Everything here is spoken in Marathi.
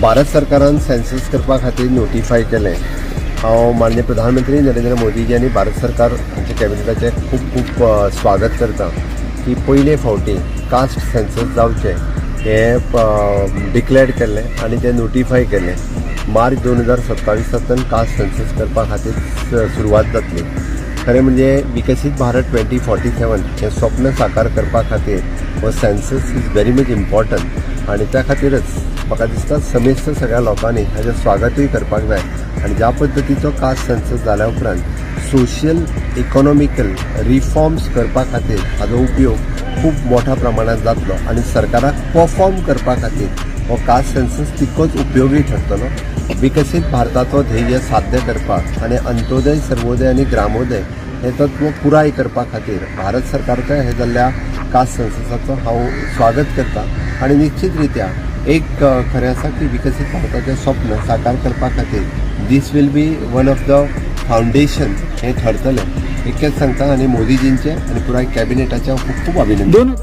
भारत सरकारान सेन्सस करपा खातीर नोटिफाय केलें। हांव माननीय प्रधानमंत्री नरेंद्र मोदीजी आनी भारत सरकार हांचे कॅबिनेटाचे खूब स्वागत करता की पयले फावटी कास्ट सेन्सस जावचें हें डिक्लेअर केल्लें आनी तें नोटिफाय केलें। मार्च 2027 कास्ट सेन्सस करपा खातीर सुरवात जातली। खरें म्हणजे विकसीत भारत 2047 हें स्वप्न साकार करपा खातीर हो census is very much important आनी त्या खातीरच म्हाका दिसता समेस्त सगळ्या लोकांनी हाजें स्वागतूय करपाक जाय। आनी ज्या पद्दतीचो कास्ट सेन्सस जाल्या उपरांत सोशियल इकॉनॉमिकल रिफॉर्म्स करपा खातीर हाजो उपयोग खूब मोठ्या प्रमाणात जातलो आनी सरकाराक परफॉर्म करपा खातीर हो कास्ट सेन्सस तितकोच उपयोगी ठरतलो। विकसीत भारताचो ध्येय साध्य करपाक आनी अंत्योदय सर्वोदय आनी ग्रामोदय हें तत्व पुराय करपा खातीर भारत सरकारच्या हे जाल्ल्या कास्ट सेन्ससाचो हांव स्वागत करता। आनी निश्चित रित्या एक खरें आसा की विकसीत भारताचें स्वप्न साकार करपा खातीर this will be one of the foundation हें ठरतलें। इतकेंच सांगता आनी मोदीजींचे आनी पुराय कॅबिनेटाचे खूब खूब अभिनंदन।